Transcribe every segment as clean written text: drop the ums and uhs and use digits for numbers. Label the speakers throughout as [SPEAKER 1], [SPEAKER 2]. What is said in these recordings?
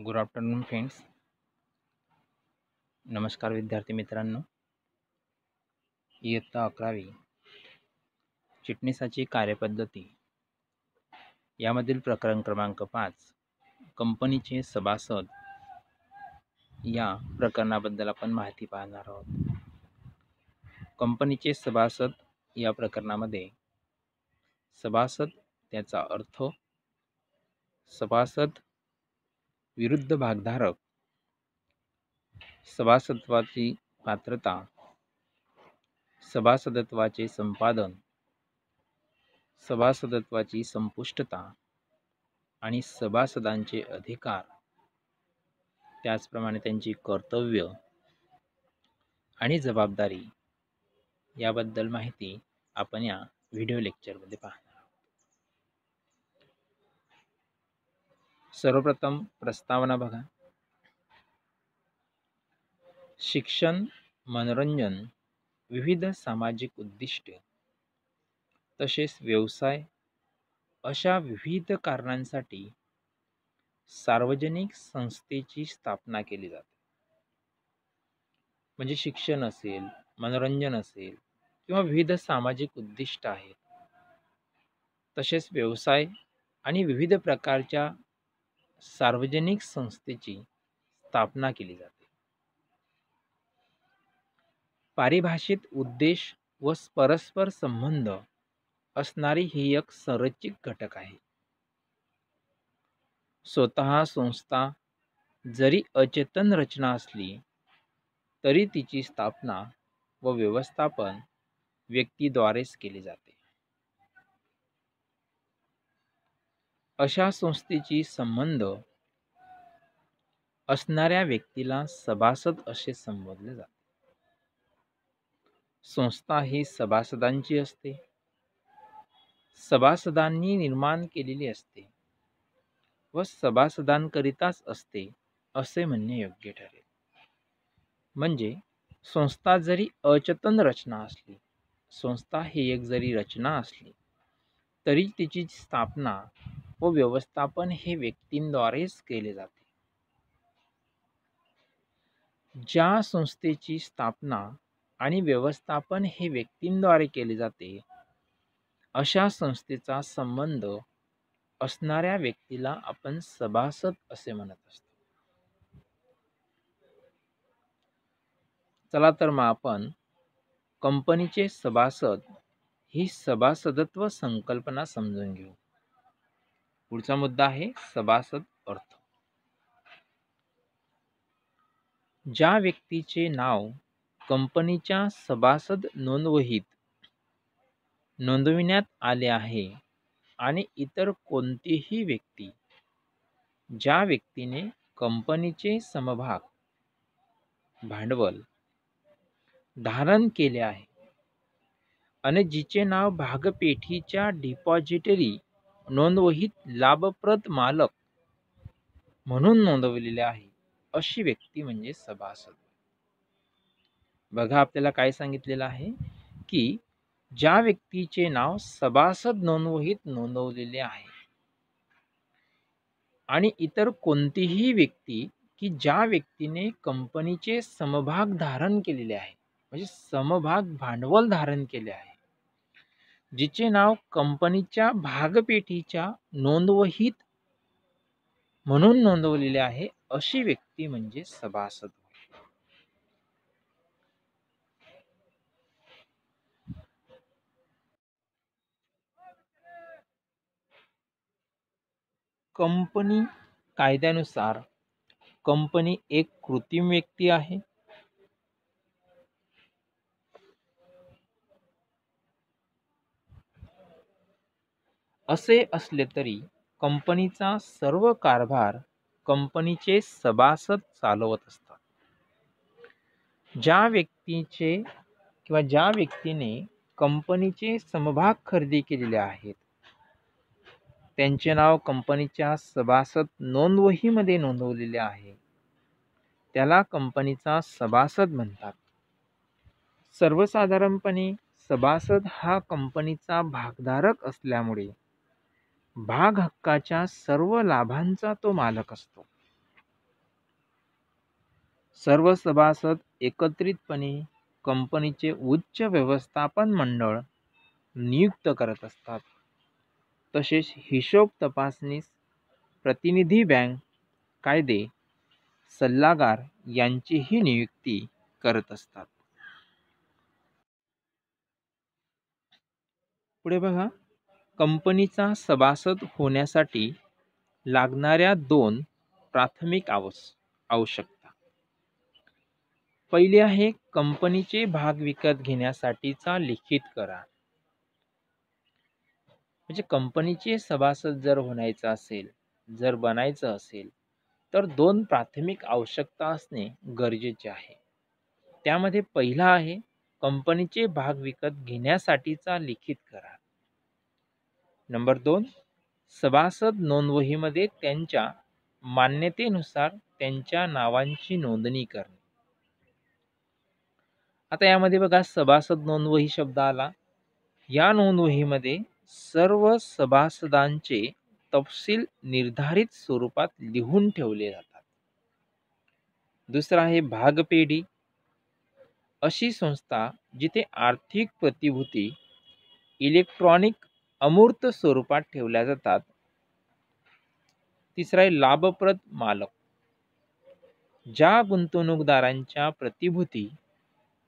[SPEAKER 1] Good afternoon friends. नमस्कार विद्यार्थी मित्रांनो. इयत्ता 11वी चिटणीसाची कार्यपद्धती यामधील प्रकरण क्रमांक 5 कंपनीचे सभासद या प्रकरणाबद्दल आपण माहिती पाहणार आहोत. कंपनीचे सभासद या प्रकरणामध्ये सभासद, त्याचा अर्थ, सभासद विरुद्ध भागधारक, सभासदत्वाची पात्रता, सभासदत्वाचे संपादन, सभासदत्वाची संपुष्टता आणि सभासदांचे अधिकार, त्याचप्रमाणे त्यांची कर्तव्य आणि जबाबदारी याबद्दल माहिती आपण या व्हिडिओ लेक्चरमध्ये पाहणार आहोत. सर्वप्रथम प्रस्तावना बघा. शिक्षण, मनोरंजन, विविध सामाजिक उद्दिष्टे तसेच व्यवसाय अशा विविध कारणांसाठी सार्वजनिक संस्थेची स्थापना केली जाते. म्हणजे शिक्षण असेल, मनोरंजन असेल किंवा विविध सामाजिक उद्दिष्ट आहेत, तसेच व्यवसाय आणि विविध प्रकारच्या सार्वजनिक संस्थेची स्थापना केली जाते. पारिभाषित उद्देश व परस्पर संबंध असणारी ही एक संरचित घटक आहे. स्वतः संस्था जरी अचेतन रचना असली तरी तिची स्थापना व व्यवस्थापन व्यक्तीद्वारेच केले जाते. अशा संस्थेची संबंध असणाऱ्या व्यक्तीला सभासद असे संबोधले जाते. संस्था ही सभासदांची असते, सभासदांनी निर्माण केलेली असते व सभासदांकरिताच असते असे म्हणणे योग्य ठरेल. म्हणजे संस्था जरी अचेतन रचना असली, संस्था ही एक जरी रचना असली तरी तिची स्थापना व व्यवस्थापन हे व्यक्तींद्वारेच केले जाते. ज्या संस्थेची स्थापना आणि व्यवस्थापन हे व्यक्तींद्वारे केले जाते अशा संस्थेचा संबंध असणाऱ्या व्यक्तीला आपण सभासद असे म्हणत असतो. चला तर मग आपण कंपनीचे सभासद ही सभासदत्व संकल्पना समजून घेऊ. पुढचा मुद्दा आहे सभासद अर्थ. ज्या व्यक्तीचे नाव कंपनीच्या सभासद नोंदवहीत नोंदविण्यात आले आहे आणि इतर कोणतीही व्यक्ती ज्या व्यक्तीने कंपनीचे समभाग भांडवल धारण केले आहे आणि जिचे नाव भागपेठीच्या डिपॉझिटरी नोंदवहीत लाभप्रद मालक म्हणून नोंदवलेले आहे अशी व्यक्ती म्हणजे सभासद. बघा, आपल्याला काय सांगितलेलं आहे की ज्या व्यक्तीचे नाव सभासद नोंदवहीत नोंदवलेले आहे आणि इतर कोणतीही व्यक्ती की ज्या व्यक्तीने कंपनीचे समभाग धारण केलेले आहे, म्हणजे समभाग भांडवल धारण केले आहे, जिचे नाव कंपनीच्या भागपेठीच्या नोंदवहीत म्हणून नोंदवलेले आहे अशी व्यक्ती म्हणजे सभासद. कंपनी कायद्यानुसार कंपनी एक कृत्रिम व्यक्ती आहे. असे असले तरी कंपनीचा सर्व कारभार कंपनीचे सभासद चालवत असतात. ज्या व्यक्तीचे किंवा ज्या व्यक्तीने कंपनीचे समभाग खरेदी केलेले आहेत त्यांचे नाव कंपनीच्या सभासद नोंदवहीमध्ये नोंदवलेले आहे त्याला कंपनीचा सभासद म्हणतात. सर्वसाधारणपणे सभासद हा कंपनीचा भागधारक असल्यामुळे भाग हक्काच्या सर्व लाभांचा तो मालक असतो. सर्व सभासद एकत्रितपणे कंपनीचे उच्च व्यवस्थापन मंडळ नियुक्त करत असतात. तसेच हिशोब तपासणीस प्रतिनिधी बँक, कायदे सल्लागार यांचीही नियुक्ती करत असतात. पुढे बघा, कंपनीचा सभासद होण्यासाठी लागणाऱ्या 2 प्राथमिक आवश्यकता. पहिली आहे कंपनीचे भाग विकत घेण्यासाठीचा लिखित करार. म्हणजे कंपनीचे सभासद जर बनायचं असेल तर 2 प्राथमिक आवश्यकता असणे गरजेचे आहे. त्यामध्ये पहिला आहे कंपनीचे भाग विकत घेण्यासाठीचा लिखित करार. नंबर 2, सभासद नोंदवहीमध्ये त्यांच्या मान्यतेनुसार त्यांच्या नावांची नोंदणी करणे. आता यामध्ये बघा, सभासद नोंदवही शब्द आला. या नोंदवहीमध्ये सर्व सभासदांचे तपशील निर्धारित स्वरूपात लिहून ठेवले जातात. दुसरा आहे भागपेढी. अशी संस्था जिथे आर्थिक प्रतिभूती इलेक्ट्रॉनिक अमूर्त स्वरूपात ठेवल्या जातात. तिसरा आहे लाभप्रद मालक. ज्या गुंतवणूकदारांच्या प्रतिभूती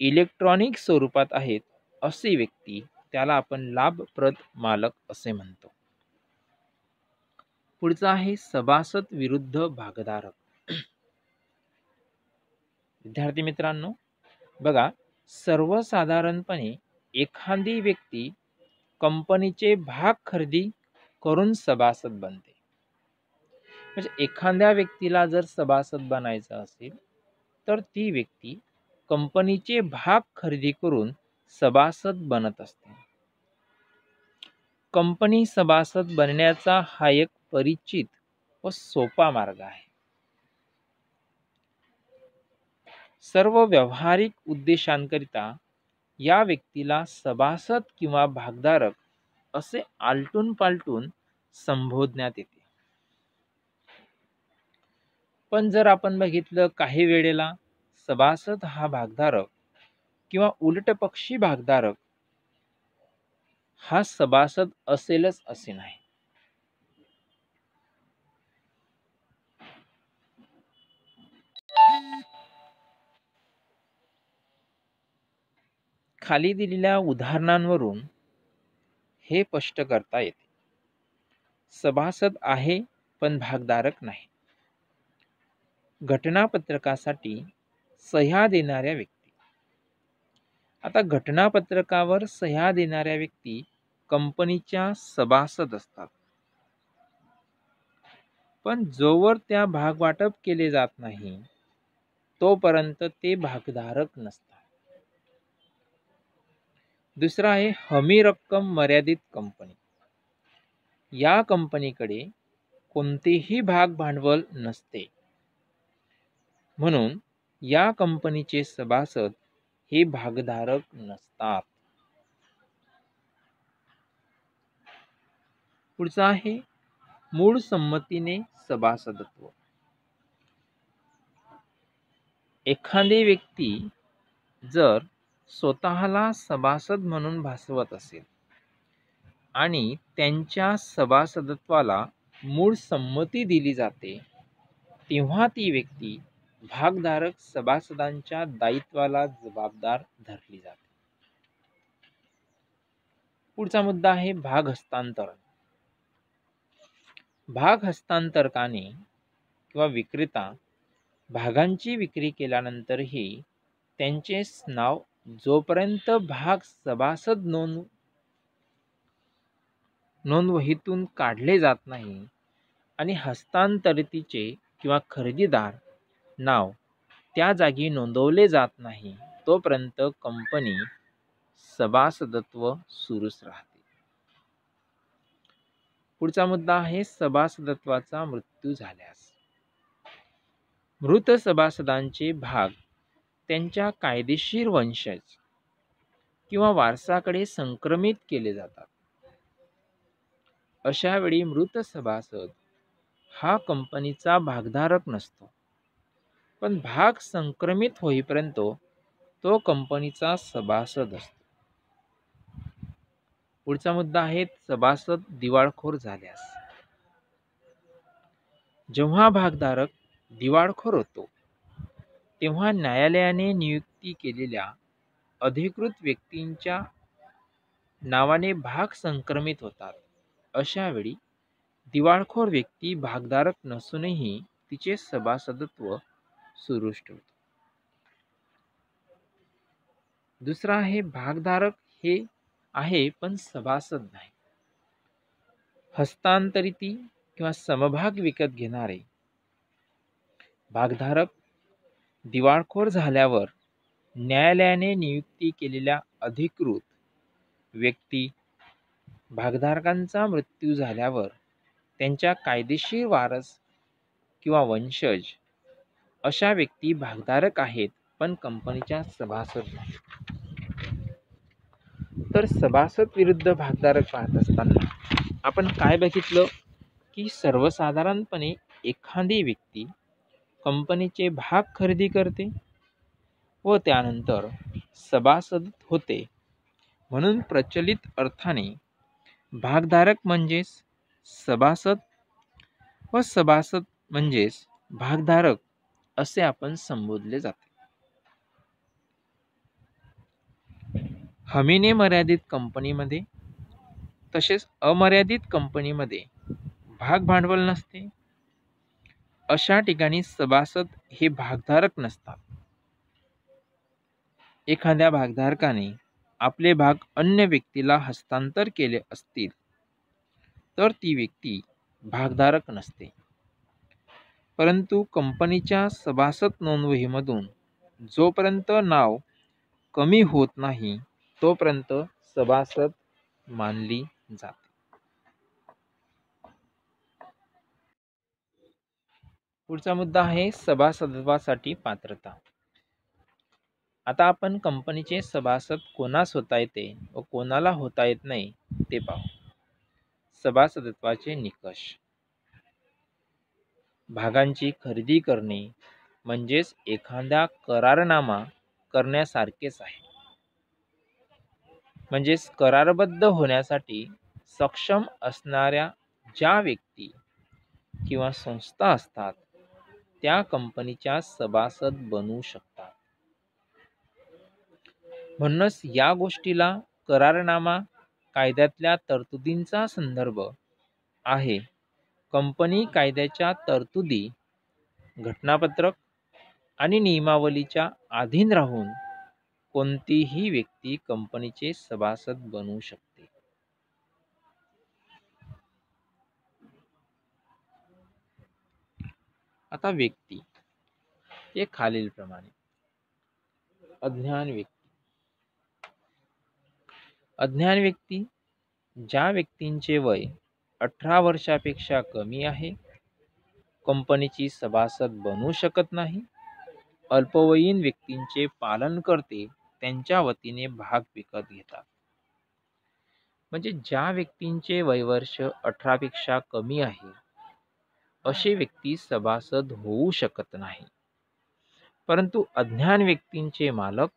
[SPEAKER 1] इलेक्ट्रॉनिक स्वरूपात आहेत अशी व्यक्ती, त्याला आपण लाभप्रद मालक असे म्हणतो. पुढचा आहे सभासद विरुद्ध भागधारक. विद्यार्थी मित्रांनो, बघा, सर्वसाधारणपणे एखादी व्यक्ती कंपनीचे भाग खरेदी करून सभासद बनते. म्हणजे एखाद्या व्यक्तीला जर सभासद बनायचं असेल तर ती व्यक्ती कंपनीचे भाग खरेदी करून सभासद बनत असते. कंपनी सभासद बनण्याचा हा एक परिचित व सोपा मार्ग आहे. सर्व व्यावहारिक उद्देशांकरिता या व्यक्तीला सभासद किंवा भागधारक असे आलटून पालटून संबोधण्यात येते. पण जर आपण बघितलं, काही वेळेला सभासद हा भागधारक किंवा उलटपक्षी भागधारक हा सभासद असेलच असे नाही. खाली दिलेल्या उदाहरणांवरून हे स्पष्ट करता येते. सभासद आहे पण भागधारक नाही. घटनापत्रकासाठी सह्या देणाऱ्या व्यक्ती. आता घटनापत्रकावर सह्या देणाऱ्या व्यक्ती कंपनीच्या सभासद असतात. पण जोवर त्या भागवाटप केले जात नाही तोपर्यंत ते भागधारक नसतात. दुसरा आहे हमी रक्कम मर्यादित कंपनी. या कंपनीकडे कोणतेही भाग भांडवल नसते, म्हणून या कंपनीचे सभासद हे भागधारक नसतात. पुढचा आहे मूळ संमतीने सभासदत्व. एखादी व्यक्ती जर स्वतःला सभासद म्हणून भासवत असेल आणि त्यांच्या सभासदत्वाला मूळ संमती दिली जाते, तेव्हा ती व्यक्ती भागधारक सभासदांच्या दायित्वाला जबाबदार धरली जाते. पुढचा मुद्दा आहे भाग हस्तांतरण. भाग हस्तांतरकाने किंवा विक्रेता भागांची विक्री केल्यानंतरही त्यांचे नाव जोपर्यंत भाग सभासद नोंदवहीतून काढले जात नाही आणि हस्तांतरितीचे किंवा खरेदीदार नाव त्या जागी नोंदवले जात नाही तोपर्यंत कंपनी सभासदत्व सुरूच राहते. पुढचा मुद्दा आहे सभासदत्वाचा मृत्यू झाल्यास. मृत सभासदांचे भाग त्यांच्या कायदेशीर वंशज किंवा वारसाकडे संक्रमित केले जातात. अशा वेळी मृत सभासद हा कंपनीचा भागधारक नसतो, पण भाग संक्रमित होईपर्यंत तो कंपनीचा सभासद असतो. पुढचा मुद्दा आहे सभासद दिवाळखोर झाल्यास. जेव्हा भागधारक दिवाळखोर होतो तेव्हा न्यायालयाने नियुक्ती केलेल्या अधिकृत व्यक्तींच्या नावाने भाग संक्रमित होतात. अशा वेळी दिवाळखोर व्यक्ती भागधारक नसूनही तिचे सभासदत्व सुरूच ठेवतो. दुसरा आहे भागधारक हे आहे पण सभासद नाही. हस्तांतरिती किंवा समभाग विकत घेणारे भागधारक दिवाळखोर झाल्यावर न्यायालयाने नियुक्ती केलेल्या अधिकृत व्यक्ती भागधारकांचा मृत्यू झाल्यावर त्यांच्या कायदेशीर वारस किंवा वंशज अशा व्यक्ती भागधारक आहेत पण कंपनीच्या सभासद नाही. तर सभासद विरुद्ध भागधारक पाहत असताना आपण काय बघितलं की सर्वसाधारणपणे एखादी व्यक्ती कंपनीचे भाग खरेदी करते व त्यानंतर सभासद होते. म्हणून प्रचलित अर्थाने भागधारक म्हणजेच सभासद व सभासद म्हणजेच भागधारक असे आपण संबोधले जाते. हमीने मर्यादित कंपनीमध्ये तसेच अमर्यादित कंपनीमध्ये भाग भांडवल नसते. अशा ठिकाणी सभासद हे भागधारक नसतात. एखाद्या भागधारकाने आपले भाग अन्य व्यक्तीला हस्तांतर केले असतील तर ती व्यक्ती भागधारक नसते. परंतु कंपनीच्या सभासद नोंदवहीमधून जोपर्यंत नाव कमी होत नाही तोपर्यंत सभासद मानली जाते. पुढचा मुद्दा आहे सभासदत्वासाठी पात्रता. आता आपण कंपनीचे सभासद कोणास होता येते व कोणाला होता येत नाही ते पाहू. सभासदत्वाचे निकष. भागांची खरेदी करणे म्हणजेच एखादा करारनामा करण्यासारखेच आहे. म्हणजेच करारबद्ध होण्यासाठी सक्षम असणाऱ्या ज्या व्यक्ती किंवा संस्था असतात त्या कंपनीच्या सभासद बनू शकतात. म्हणूनच या गोष्टीला करारनामा कायद्यातल्या तरतुदींचा संदर्भ आहे. कंपनी कायद्याच्या तरतुदी घटनापत्रक आणि नियमावलीच्या अधीन राहून कोणतीही व्यक्ती कंपनीचे सभासद बनू शकते. आता व्यक्ती हे खालीलप्रमाणे. अज्ञान व्यक्ती. अज्ञान व्यक्ती ज्या व्यक्तींचे वय 18 वर्षापेक्षा कमी आहे, कंपनीची सभासद बनू शकत नाही. अल्पवयीन व्यक्तींचे पालन करते त्यांच्या वतीने भाग विकत घेतात. म्हणजे ज्या व्यक्तींचे वयवर्ष 18 पेक्षा कमी आहे अशी व्यक्ती सभासद होऊ शकत नाही. परंतु अज्ञान व्यक्तींचे मालक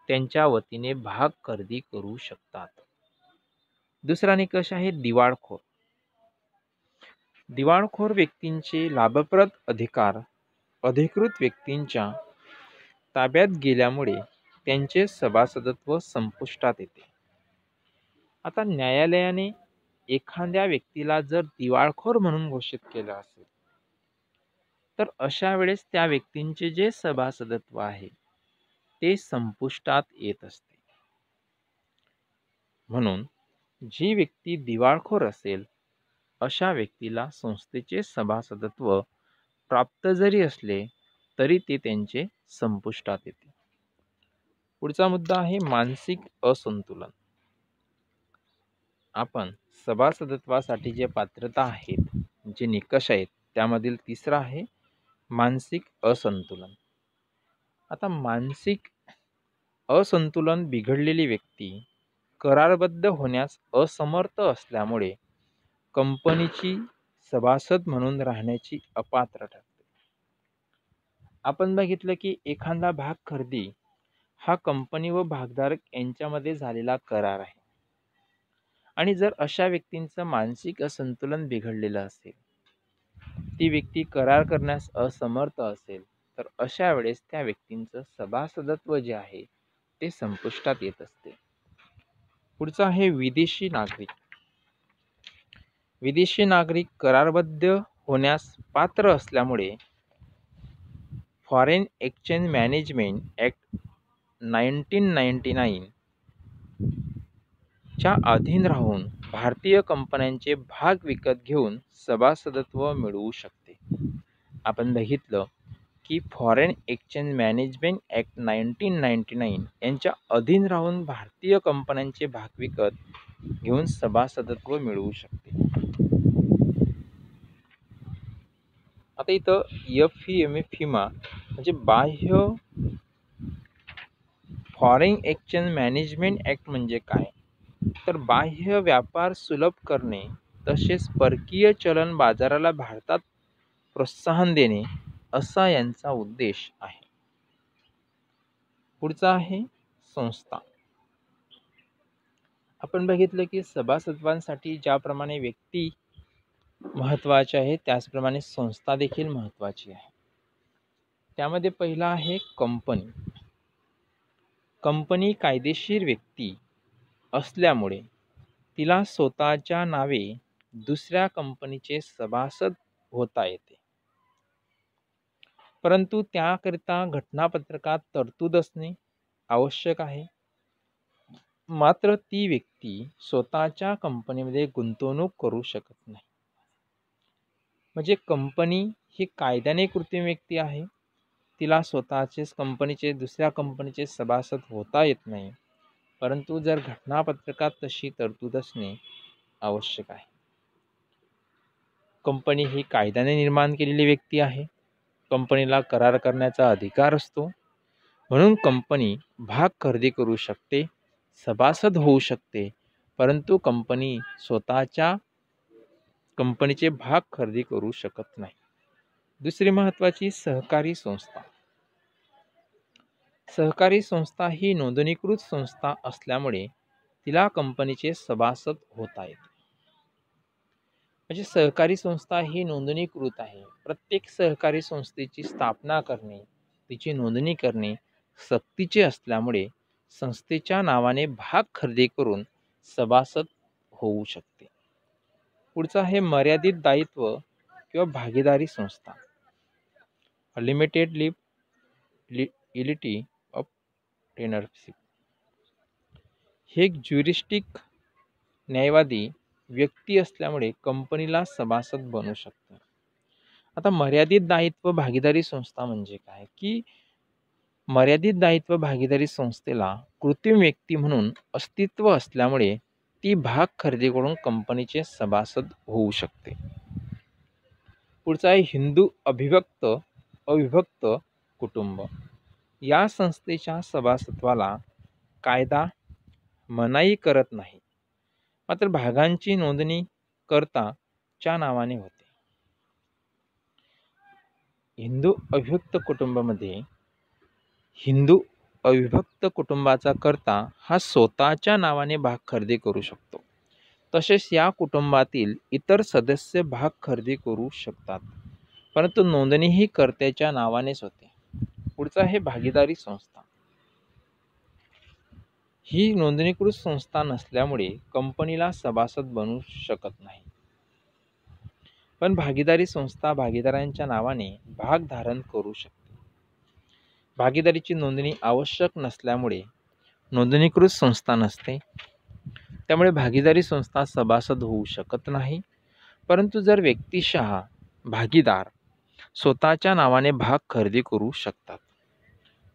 [SPEAKER 1] त्यांच्या वतीने भाग खरेदी करू शकतात. दुसरा निकष आहे दिवाळखोर. दिवाळखोर व्यक्तींचे लाभप्रद अधिकार अधिकृत व्यक्तींच्या ताब्यात गेल्यामुळे त्यांचे सभासदत्व संपुष्टात येते. आता न्यायालयाने एखाद्या व्यक्तीला जर दिवाळखोर म्हणून घोषित केलं असेल तर अशा वेळेस त्या व्यक्तींचे जे सभासदत्व आहे ते संपुष्टात येत असते. म्हणून जी व्यक्ती दिवाळखोर असेल अशा व्यक्तीला संस्थेचे सभासदत्व प्राप्त जरी असले तरी ते त्यांचे संपुष्टात येते. पुढचा मुद्दा आहे मानसिक असंतुलन. आपण सभासदत्वासाठी जे पात्रता आहेत, जे निकष आहेत त्यामधील तिसरा आहे मानसिक असंतुलन. आता मानसिक असंतुलन बिघडलेली व्यक्ती करारबद्ध होण्यास असमर्थ असल्यामुळे कंपनीची सभासद म्हणून राहण्याची अपात्र ठरते. आपण बघितलं की एखादा भाग खरेदी हा कंपनी व भागधारक यांच्यामध्ये झालेला करार आहे आणि जर अशा व्यक्तींचं मानसिक असंतुलन बिघडलेलं असेल, ती व्यक्ती करार करण्यास असमर्थ असेल, तर अशा वेळेस त्या व्यक्तींचं सभासदत्व जे आहे ते संपुष्टात येत असते. पुढचा आहे विदेशी नागरिक. विदेशी नागरिक करारबद्ध होण्यास पात्र असल्यामुळे फॉरेन एक्सचेंज मॅनेजमेंट ॲक्ट 1999 च्या अधीन राहून भारतीय कंपन्यांचे भाग विकत घेऊन सभासदत्व मिळवू शकते. आपण बघितलं की फॉरेन एक्सचेंज मॅनेजमेंट ॲक्ट 1999 यांच्या अधीन राहून भारतीय कंपन्यांचे भाग विकत घेऊन सभासदत्व मिळवू शकते. आता इथं FEMA म्हणजे बाह्य फॉरेन एक्सचेंज मॅनेजमेंट ॲक्ट म्हणजे काय, तर बाह्य व्यापार सुलभ करणे तसेच परकीय चलन बाजाराला भारतात प्रोत्साहन देणे असा यांचा उद्देश आहे. पुढचा आहे संस्था. आपण बघितलं की सभासदांसाठी ज्याप्रमाणे व्यक्ती महत्त्वाचे आहे त्याचप्रमाणे संस्था देखील महत्त्वाची आहे. त्यामध्ये पहिला आहे कंपनी. कंपनी कायदेशीर व्यक्ती असल्यामुळे तिला स्वतःच्या नावे दुसऱ्या कंपनीचे सभासद होता येते, परंतु त्याकरिता घटनापत्रकात तरतूद असणे आवश्यक आहे. मात्र ती व्यक्ती स्वतःच्या कंपनीमध्ये गुंतवणूक करू शकत नाही. म्हणजे कंपनी ही कायद्याने कृत्रिम व्यक्ती आहे, तिला स्वतःचेच कंपनीचे दुसऱ्या कंपनीचे सभासद होता येत नाही, परंतु जर घटनापत्रकात तशी तरतूद असणे आवश्यक आहे. कंपनी ही कायद्याने निर्माण केलेली व्यक्ती आहे, कंपनीला करार करण्याचा अधिकार असतो, म्हणून कंपनी भाग खरेदी करू शकते, सभासद होऊ शकते, परंतु कंपनी स्वतःच्या कंपनीचे भाग खरेदी करू शकत नाही. दुसरी महत्त्वाची सहकारी संस्था. सहकारी संस्था ही नोंदणीकृत संस्था असल्यामुळे तिला कंपनीचे सभासद होता येते. म्हणजे सहकारी संस्था ही नोंदणीकृत आहे. प्रत्येक सहकारी संस्थेची स्थापना करणे, तिची नोंदणी करणे सक्तीचे असल्यामुळे संस्थेच्या नावाने भाग खरेदी करून सभासद होऊ शकते. पुढचा आहे मर्यादित दायित्व किंवा भागीदारी संस्था. Limited liability of partnership. हे एक ज्युरिस्टिक न्यायवादी व्यक्ती असल्यामुळे कंपनीला सभासद बनू शकते. आता मर्यादित दायित्व भागीदारी संस्था म्हणजे काय, की मर्यादित दायित्व भागीदारी संस्थेला कृत्रिम व्यक्ती म्हणून अस्तित्व असल्यामुळे ती भाग खरेदी करून कंपनीचे सभासद होऊ शकते. पुढचा आहे हिंदू अविभक्त कुटुंब. या संस्थेच्या सभासत्वाला कायदा मनाई करत नाही, मात्र भागांची नोंदणी कर्ताच्या नावाने होते. हिंदू अविभक्त कुटुंबाचा कर्ता हा स्वतःच्या नावाने भाग खरेदी करू शकतो. तसेच या कुटुंबातील इतर सदस्य भाग खरेदी करू शकतात, परंतु नोंदणी ही कर्त्याच्या नावानेच होते. पुढचा आहे भागीदारी संस्था. ही नोंदणीकृत संस्था नसल्यामुळे कंपनीला सभासद बनू शकत नाही, पण भागीदारी संस्था भागीदारांच्या नावाने भाग धारण करू शकते. भागीदारीची नोंदणी आवश्यक नसल्यामुळे नोंदणीकृत संस्था नसते, त्यामुळे भागीदारी संस्था सभासद होऊ शकत नाही, परंतु जर व्यक्तिशः भागीदार स्वतःच्या नावाने भाग खरेदी करू शकतात.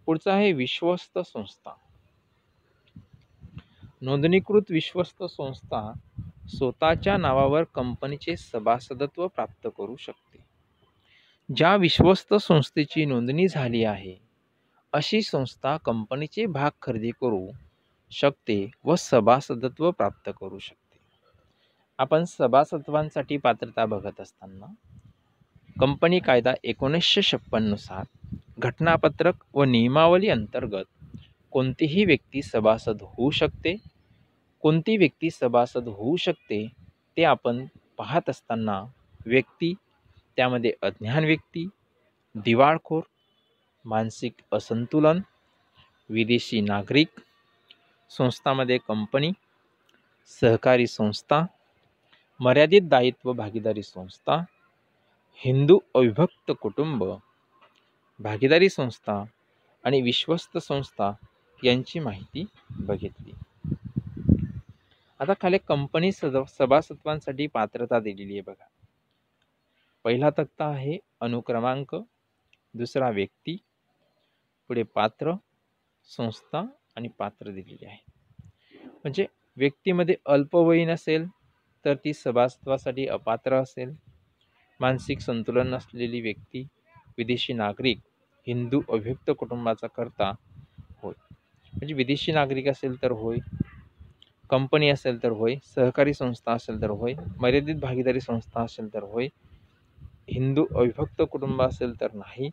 [SPEAKER 1] पुढचा आहे विश्वस्त संस्था. नोंदणीकृत विश्वस्त संस्था स्वतःच्या नावावर कंपनीचे सभासदत्व प्राप्त करू शकते. ज्या विश्वस्त संस्थेची नोंदणी झाली आहे अशी संस्था कंपनीचे भाग खरेदी करू शकते व सभासदत्व प्राप्त करू शकते. आपण सभासदत्वांसाठी पात्रता बघत असताना कंपनी कायदा 1956 नुसार घटनापत्रक व नियमावली अंतर्गत कोणतीही व्यक्ती सभासद होऊ शकते. कोणती व्यक्ती सभासद होऊ शकते ते आपण पाहत असताना व्यक्ती, त्यामध्ये अज्ञान व्यक्ती, दिवाळखोर, मानसिक असंतुलन, विदेशी नागरिक, संस्थामध्ये कंपनी, सहकारी संस्था, मर्यादित दायित्व भागीदारी संस्था, हिंदू अविभक्त कुटुंब, भागीदारी संस्था आणि विश्वस्त संस्था यांची माहिती बघितली. आता खाली कंपनी सभासत्वांसाठी पात्रता दिलेली आहे बघा. पहिला तक्ता आहे अनुक्रमांक, दुसरा व्यक्ती, पुढे पात्र, संस्था आणि पात्र दिलेली आहे. म्हणजे व्यक्तीमध्ये अल्पवयीन असेल तर ती सभासत्वासाठी अपात्र असेल. मानसिक संतुलन नसलेली व्यक्ती, विदेशी नागरिक, हिंदू अविभक्त कुटुंबाचा करता होय. म्हणजे विदेशी नागरिक असेल तर होय, कंपनी असेल तर होय, सहकारी संस्था असेल तर होय, मर्यादित भागीदारी संस्था असेल तर होय, हिंदू अविभक्त कुटुंब असेल तर नाही,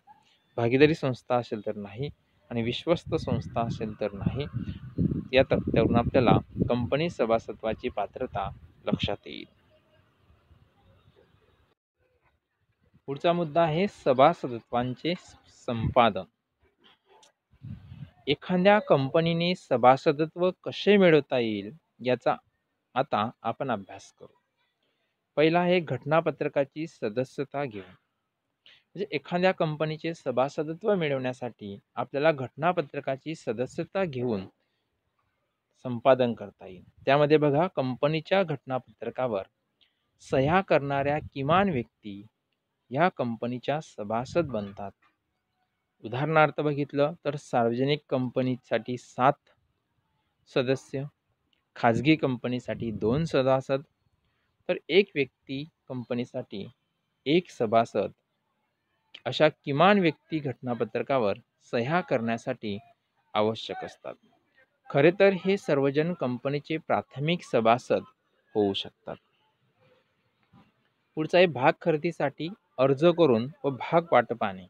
[SPEAKER 1] भागीदारी संस्था असेल तर नाही आणि विश्वस्त संस्था असेल तर नाही. या तक्त्यावरून आपल्याला कंपनी सभासत्वाची पात्रता लक्षात येईल. पुढचा मुद्दा आहे सभासदत्वांचे संपादन. एखाद्या कंपनीने सभासदत्व कसे मिळवता येईल याचा आता आपण अभ्यास करू. पहिला आहे घटनापत्रकाची सदस्यता घेऊन. म्हणजे एखाद्या कंपनीचे सभासदत्व मिळवण्यासाठी आपल्याला घटनापत्रकाची सदस्यता घेऊन संपादन करता येईल. त्यामध्ये बघा, कंपनीच्या घटनापत्रकावर सह्या करणाऱ्या किमान व्यक्ती या कंपनीच्या सभासद बनतात. उदाहरणार्थ बघितलं तर सार्वजनिक कंपनीसाठी 7 सदस्य, खाजगी कंपनीसाठी 2 सभासद, तर एक व्यक्ती कंपनीसाठी 1 सभासद, अशा किमान व्यक्ती घटनापत्रकावर सह्या करण्यासाठी आवश्यक असतात. खरे तर हे सर्वजण कंपनीचे प्राथमिक सभासद होऊ शकतात. पुढचा आहे भाग खरेदीसाठी अर्ज करून व भाग वाटपाने.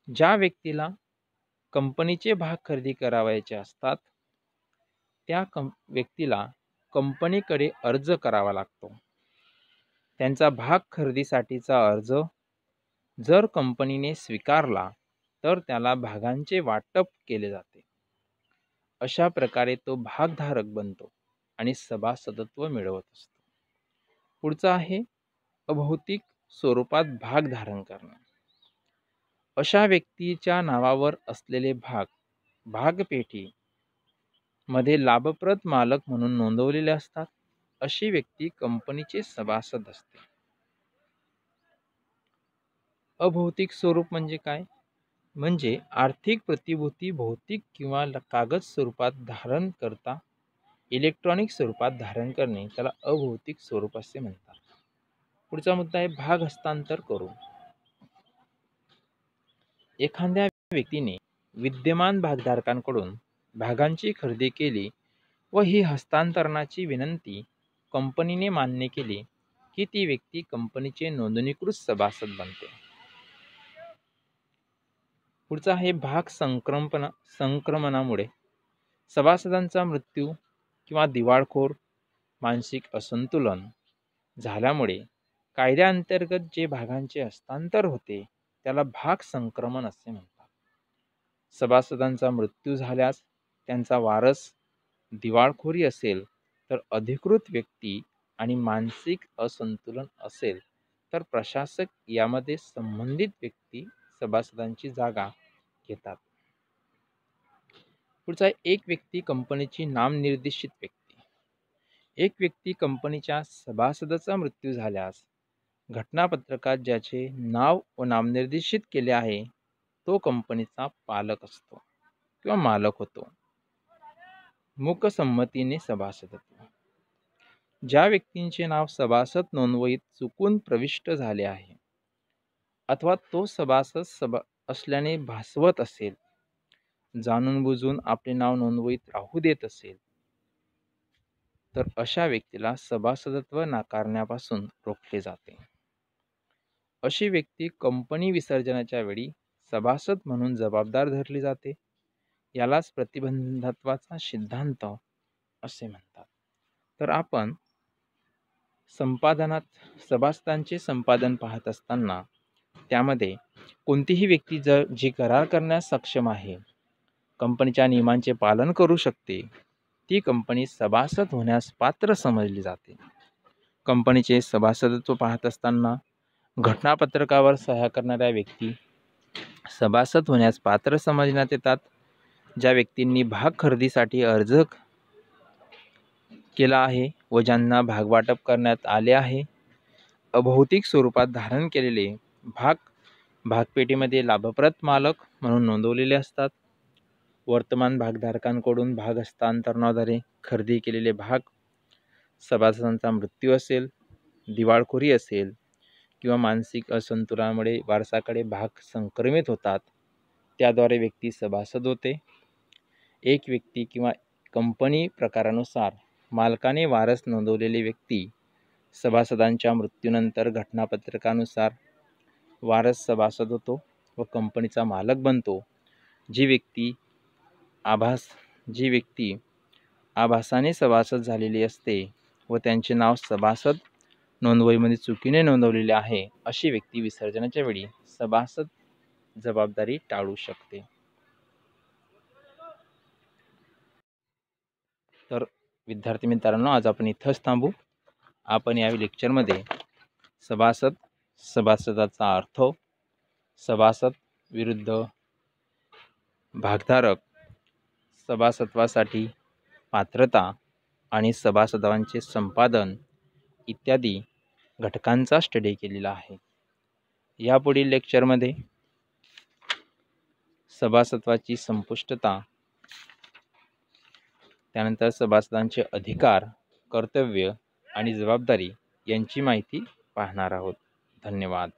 [SPEAKER 1] ज्या व्यक्तीला कंपनीचे भाग खरेदी करावयाचे असतात त्या व्यक्तीला कंपनीकडे अर्ज करावा लागतो. त्यांचा भाग खरेदीसाठीचा अर्ज जर कंपनीने स्वीकारला तर त्याला भागांचे वाटप केले जाते. अशा प्रकारे तो भागधारक बनतो आणि सभासदत्व मिळवत असतो. पुढचा आहे अभौतिक स्वरूपात भाग धारण करणे. अशा व्यक्तीच्या नावावर असलेले भागपेटी मध्ये लाभप्रद मालक म्हणून नोंदवलेले असतात. अशी व्यक्ती कंपनीचे सभासद असते. अभौतिक स्वरूप म्हणजे काय? म्हणजे आर्थिक प्रतिभूती भौतिक किंवा कागद स्वरूपात धारण करता इलेक्ट्रॉनिक स्वरूपात धारण करणे त्याला अभौतिक स्वरूप असे म्हणतात. पुढचा मुद्दा आहे भाग हस्तांतर करून. एखाद्या व्यक्तीने विद्यमान भागधारकांकडून भागांची खरेदी केली व ही हस्तांतरणाची विनंती कंपनीने मान्य केली की ती व्यक्ती कंपनीचे नोंदणीकृत सभासद बनते. पुढचा आहे भाग संक्रमणामुळे. सभासदांचा मृत्यू किंवा दिवाळखोर, मानसिक असंतुलन झाल्यामुळे कायद्याअंतर्गत जे भागांचे हस्तांतर होते त्याला भाग संक्रमण असे म्हणतात. सभासदांचा मृत्यू झाल्यास त्यांचा वारस दिवाळखोरी असेल तर अधिकृत व्यक्ती आणि मानसिक असंतुलन असेल तर प्रशासक यामध्ये संबंधित व्यक्ती सभासदांची जागा घेतात. पुढचा एक व्यक्ती कंपनीची नामनिर्देशित व्यक्ती. एक व्यक्ती कंपनीच्या सभासदाचा मृत्यू झाल्यास घटनापत्रकात ज्याचे नाव व नामनिर्देशित केले आहे तो कंपनीचा पालक असतो किंवा मालक होतो. मूकसंमतीने सभासदत्व. ज्या व्यक्तींचे नाव सभासद नोंदवहीत चुकून प्रविष्ट झाले आहे अथवा तो सभासद असल्याने भासवत असेल, जाणून बुजून आपले नाव नोंदवहीत राहू देत असेल तर अशा व्यक्तीला सभासदत्व नाकारण्यापासून रोखले जाते. अशी व्यक्ती कंपनी विसर्जनाच्या वेळी सभासद म्हणून जबाबदार धरली जाते. यालाच प्रतिबंधत्वाचा सिद्धांत असे म्हणतात. तर आपण संपादनात सभासदांचे संपादन पाहत असताना त्यामध्ये कोणतीही व्यक्ती जी करार करण्यास सक्षम आहे, कंपनीच्या नियमांचे पालन करू शकते, ती कंपनी सभासद होण्यास पात्र समजली जाते. कंपनीचे सभासदत्व पाहत असताना घटनापत्रकावर सह्या करणाऱ्या व्यक्ती सभासद होण्यास पात्र समजण्यात येतात. ज्या व्यक्तींनी भाग खरेदीसाठी अर्ज केला आहे व ज्यांना भागवाटप करण्यात आले आहे, अभौतिक स्वरूपात धारण केलेले भागपेटीमध्ये लाभप्रद मालक म्हणून नोंदवलेले असतात. वर्तमान भागधारकांकडून भाग हस्तांतरणाद्वारे खरेदी केलेले भाग, सभासदांचा मृत्यू असेल, दिवाळखोरी असेल किंवा मानसिक असंतुलनामुळे वारसाकडे भाग संक्रमित होतात, त्याद्वारे व्यक्ती सभासद होते. एक व्यक्ती किंवा कंपनी प्रकारानुसार मालकाने वारस नोंदवलेली व्यक्ती सभासदांच्या मृत्यूनंतर घटनापत्रकानुसार वारस सभासद होतो व कंपनीचा मालक बनतो. जी व्यक्ती आभासाने सभासद झालेली असते व त्यांचे नाव सभासद नोंदवहीमध्ये चुकीने नोंदवलेले आहे, अशी व्यक्ती विसर्जनाच्या वेळी सभासद जबाबदारी टाळू शकते. तर विद्यार्थी मित्रांनो, आज आपण इथंच थांबू. आपण या लेक्चरमध्ये सभासदाचा अर्थ, सभासद विरुद्ध भागधारक, सभासत्वासाठी पात्रता आणि सभासदांचे संपादन इत्यादी घटकांचा स्टडी केलेला आहे. यापुढील लेक्चरमध्ये सभासत्वाची संपुष्टता, त्यानंतर सभासदांचे अधिकार, कर्तव्य आणि जबाबदारी यांची माहिती पाहणार आहोत. धन्यवाद.